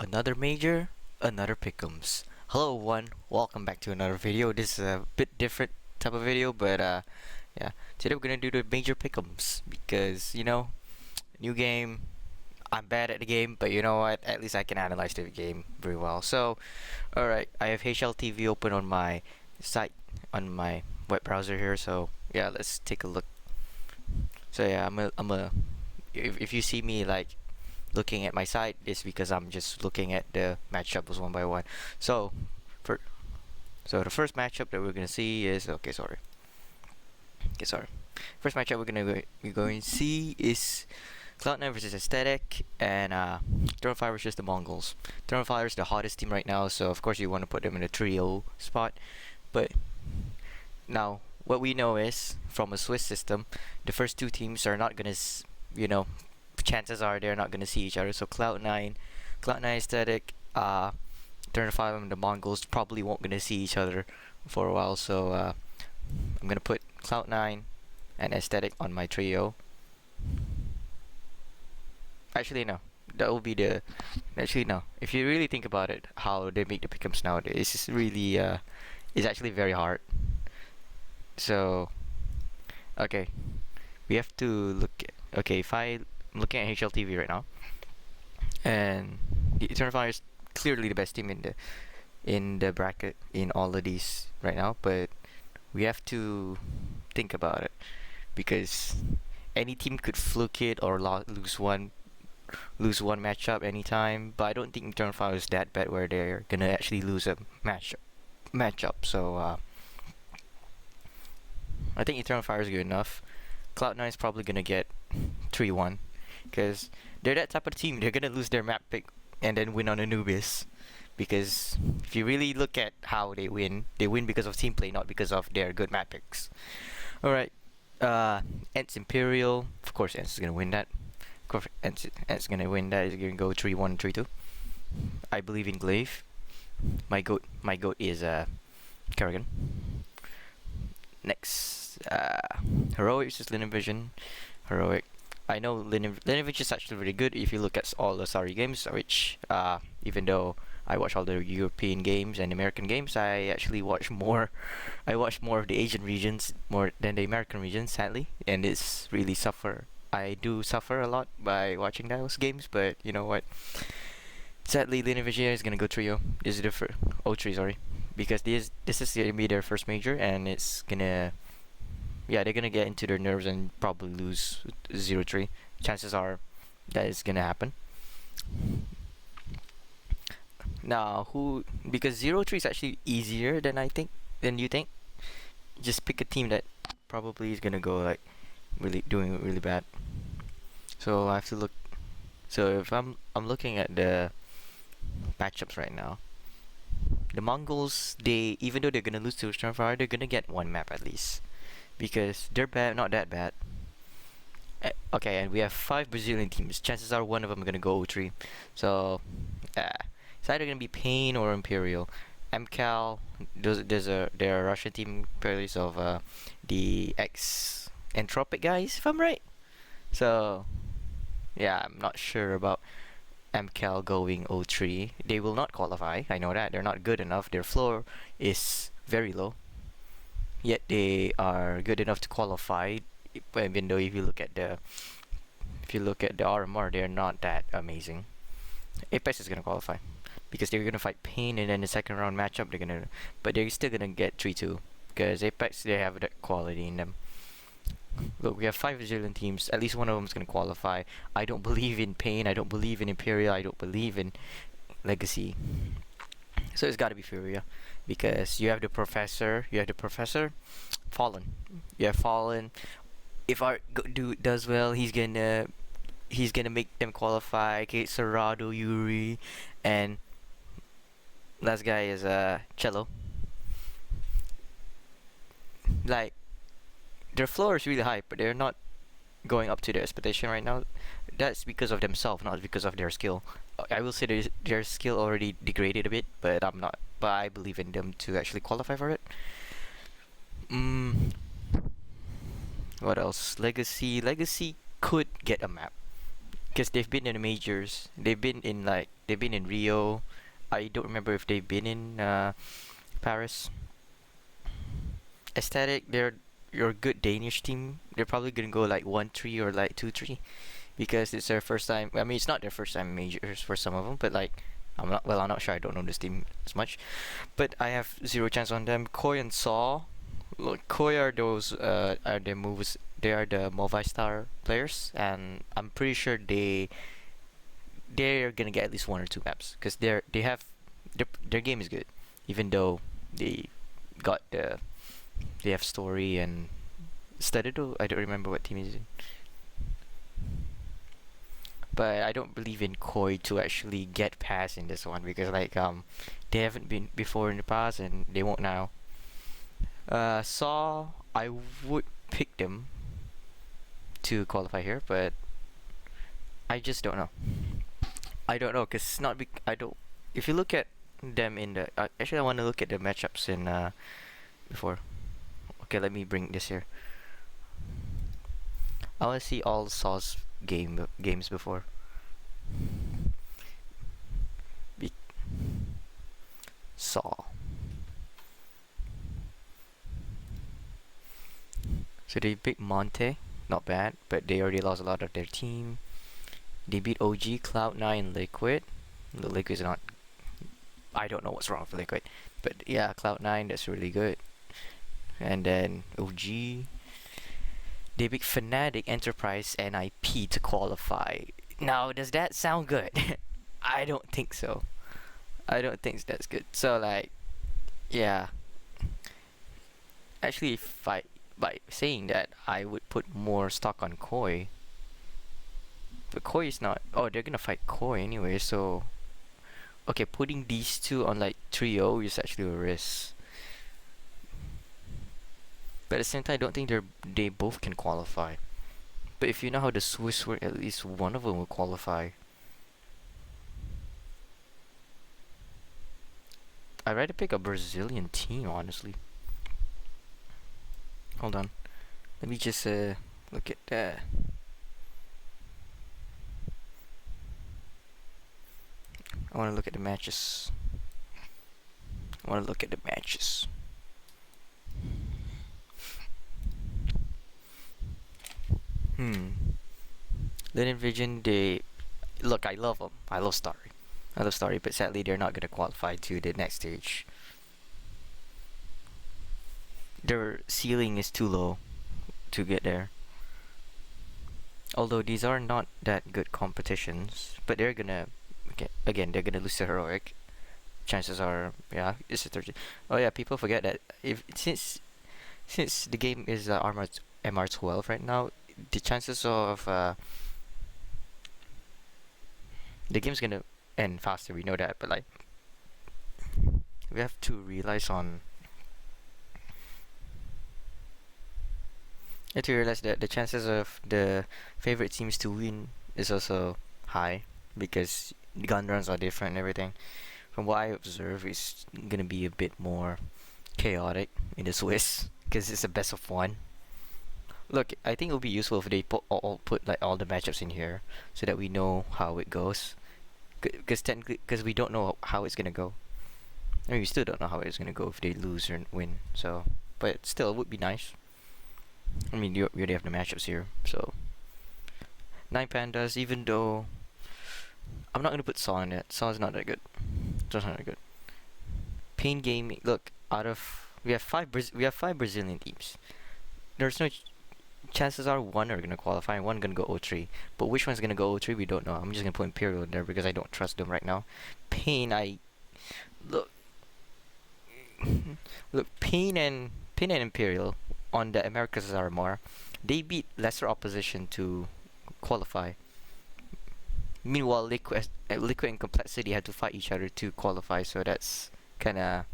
Another major, another pick'ems. Hello everyone, welcome back to another video. This is a bit different type of video, but yeah. Today we're gonna do the major pick'ems because new game. I'm bad at the game, but you know what? At least I can analyze the game very well. So, all right, I have HLTV open on my site on my web browser here. So yeah, let's take a look. So yeah, if you see me like looking at my site, it's because I'm just looking at the matchups one by one. So for the first matchup that we're gonna see is sorry. First matchup we're going to see is Cloud9 versus Aesthetic and Throne5 versus the Mongols. Throne5 is the hottest team right now, so of course you want to put them in a trio spot. But now what we know is from a Swiss system, the first two teams are not gonna you know chances are they're not gonna see each other. So Cloud9 Aesthetic, Throne5 and the Mongols probably won't gonna see each other for a while. So I'm gonna put Cloud9 and Aesthetic on my trio. Actually, no. That will be the. Actually, no. If you really think about it, how they make the pick'ems nowadays is really is actually very hard. So okay, we have to look. Okay, if I'm looking at HLTV right now, and the Eternal Fire is clearly the best team in the bracket in all of these right now, but we have to think about it because any team could fluke it or lose one matchup anytime. But I don't think Eternal Fire is that bad where they're gonna actually lose a matchup. So I think Eternal Fire is good enough. Cloud9 is probably gonna get 3-1 because they're that type of team. They're gonna lose their map pick and then win on Anubis. Because if you really look at how they win because of team play, not because of their good map picks. All right, Ents Imperial. Of course, Ents is gonna win that. Of course, Ents gonna win that. He's gonna go 3-1, 3-2. I believe in Glaive. My goat is Kerrigan. Next, Heroic versus Linevision. Heroic. I know Linevision is actually really good if you look at all the sorry games, which even though I watch all the European games and American games, I actually watch more. I watch more of the Asian regions more than the American regions, sadly, and it's really suffer. I do suffer a lot by watching those games, but you know what? Sadly, Linevision is gonna go trio. This is the first. Oh, three, sorry, because this is gonna be their first major, and it's gonna they're gonna get into their nerves and probably lose 0-3. Chances are that is gonna happen. Now, who because 0-3 is actually easier than you think. Just pick a team that probably is gonna go like doing really bad. So I have to look. So if I'm looking at the matchups right now, the Mongols, they even though they're gonna lose to Starfire, they're gonna get one map at least because they're not that bad. Okay, and we have 5 Brazilian teams. Chances are one of them are gonna go 0-3. So it's either gonna be Pain or Imperial. MCAL, there are Russian team players of the ex Entropic guys, if I'm right. So yeah, I'm not sure about MCAL going 0-3. They will not qualify. I know that they're not good enough. Their floor is very low. Yet they are good enough to qualify. Even though if you look at the RMR, they're not that amazing. Apex is gonna qualify because they're gonna fight Pain, and then the second round matchup but they're still gonna get 3-2 because Apex they have that quality in them. Look, we have 5 Brazilian teams. At least one of them is gonna qualify. I don't believe in Pain. I don't believe in Imperial. I don't believe in Legacy. So it's gotta be Furia because you have the Professor. Fallen. You have Fallen. If Art does well, he's gonna make them qualify. Kate Serrado, Yuri, and last guy is Cello. Like their floor is really high, but they're not going up to their expectation right now. That's because of themselves, not because of their skill. I will say their skill already degraded a bit, but I'm not. But I believe in them to actually qualify for it. What else? Legacy could get a map. because they've been in the majors. They've been in Rio. I don't remember if they've been in Paris. Aesthetic, they're your good Danish team. They're probably gonna go like 1-3 or like 2-3 because it's their first time. I mean, it's not their first time in majors for some of them, but like I'm not. Well, I'm not sure. I don't know this team as much, but I have zero chance on them. Koi and Saw. Look, Koi are those are the moves. They are the Movistar players, and I'm pretty sure they're gonna get at least one or two maps because they have their game is good, even though they got they have story and Studido. I don't remember what team is in, but I don't believe in Koi to actually get past in this one because like they haven't been before in the past and they won't now. Saw, I would pick them to qualify here, but I just don't know. I don't know because it's not. I don't. If you look at them in the actually, I want to look at the matchups in before. Okay, let me bring this here. I want to see all Saw's games before. Be- Saw. So they beat Monte, not bad, but they already lost a lot of their team. They beat OG, Cloud9, Liquid. The Liquid's not. I don't know what's wrong with Liquid, but yeah, Cloud9, that's really good. And then OG. They beat Fnatic, Enterprise, and IP to qualify. Now, does that sound good? I don't think so. I don't think that's good. So like, yeah. Actually, if I by saying that, I would put more stock on Koi. But Koi is not. Oh, they're gonna fight Koi anyway. So okay, putting these two on like trio is actually a risk. But at the same time, I don't think they both can qualify. But if you know how the Swiss work, at least one of them will qualify. I'd rather pick a Brazilian team, honestly. Hold on. Let me just look at that. I want to look at the matches. I want to look at the matches. Linen Vision, they look. I love them. I love Starry. I love Starry, but sadly they're not gonna qualify to the next stage. Their ceiling is too low to get there. Although these are not that good competitions, but they're gonna again they're gonna lose to Heroic. Chances are, yeah, it's a 30. Oh yeah, people forget that if since the game is MR12 right now, the chances of the game's gonna end faster. We know that, but like we have to realize on. You have to realize that the chances of the favorite teams to win is also high because the gun runs are different and everything. From what I observe, it's gonna be a bit more chaotic in the Swiss because it's a best of one. Look, I think it would be useful if they put like all the matchups in here so that we know how it goes. Because technically, because we don't know how it's gonna go. I mean, we still don't know how it's gonna go if they lose or win. So, but still, it would be nice. I mean, we already have the matchups here, so 9 Pandas. Even though I'm not gonna put Saw in it, Saw is not that good. Saw's not that good. Pain Gaming. Look, out of we have five Brazilian teams. There's no chances are one are gonna qualify and one gonna go 0-3. But which one's gonna go 0-3, we don't know. I'm just gonna put Imperial in there because I don't trust them right now. Pain, I look, look, Pain and Imperial on the Americas RMR, they beat lesser opposition to qualify. Meanwhile, Liquid and Complexity had to fight each other to qualify, so that's kind of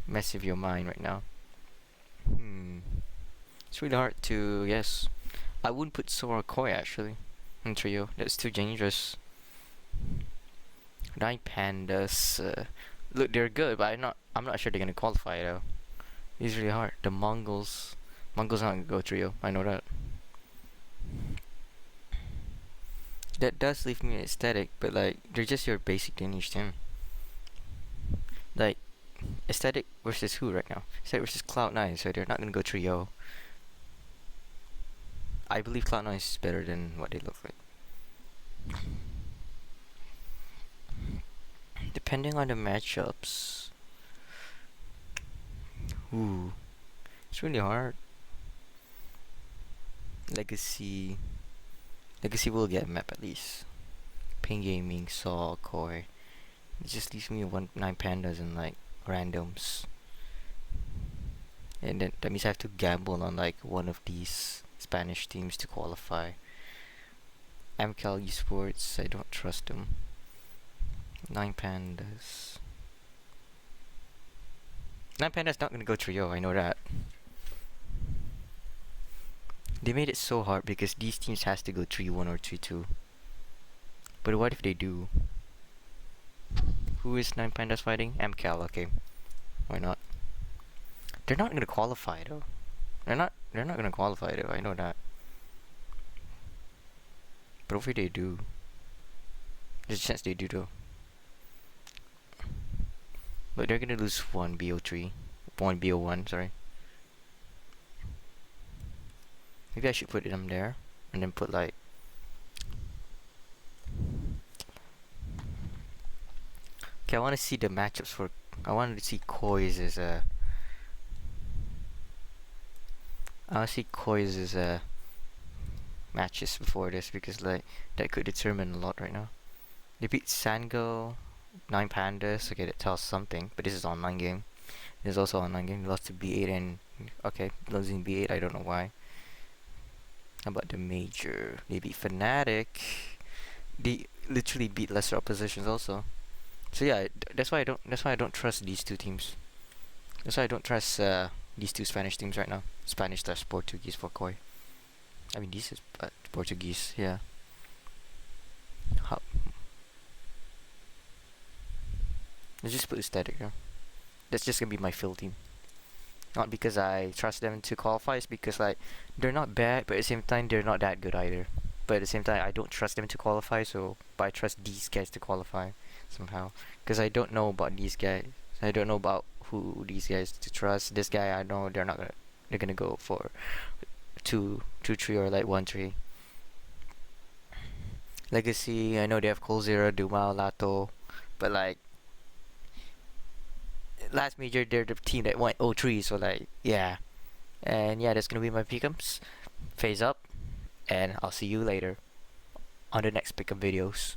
mess with your mind right now. It's really hard to guess. I wouldn't put Sora Koi actually in trio. That's too dangerous. 9 Pandas. Look, they're good, but I'm not sure they're gonna qualify though. It's really hard. The Mongols. Mongols not gonna go trio. I know that. That does leave me aesthetic, but like they're just your basic Danish team. Like aesthetic versus who right now? Aesthetic versus Cloud9, so they're not gonna go trio. I believe Cloud9 is better than what they look like. Depending on the matchups. Ooh. It's really hard. Legacy. Legacy will get a map at least. Pain Gaming, Saw, Koi. It just leaves me 9 pandas and like randoms. And then that means I have to gamble on like one of these Spanish teams to qualify. MCal Esports, I don't trust them. 9 pandas. 9 pandas not gonna go trio, I know that. They made it so hard because these teams has to go 3-1 or 3-2. But what if they do? Who is 9 pandas fighting? MCal, okay. Why not? They're not gonna qualify though. They're not gonna qualify though, I know that. But what if they do? There's a chance they do though. But they're gonna lose 1 BO3. 1 BO1, sorry. Maybe I should put them there. And then put like... Okay, I wanna see the matchups for... I wanted to see Koi's as a... I wanna see Koi's as a... matches before this because like that could determine a lot right now. They beat Sango, 9 pandas. Okay, that tells something. But this is online game. This is also online game. They lost to B8 and okay, losing B8. I don't know why. How about the major? They beat Fnatic. They literally beat lesser oppositions also. So yeah, that's why I don't. That's why I don't trust these two teams. That's why I don't trust these two Spanish teams right now. Spanish slash Portuguese for Koi. I mean, this is Portuguese, yeah. How? Let's just put static here. That's just gonna be my fill team. Not because I trust them to qualify, it's because like they're not bad, but at the same time they're not that good either. But at the same time, I don't trust them to qualify, so but I trust these guys to qualify somehow. Because I don't know about these guys. I don't know about who these guys to trust. This guy I know they're not gonna. They're gonna go for 2-3 or like 1-3. Legacy, I know they have Colzera, Dumao, Lato, but like last major they're the team that went 0-3, so like yeah. And yeah, that's gonna be my pick'ems. Phase up, and I'll see you later on the next pick'em videos.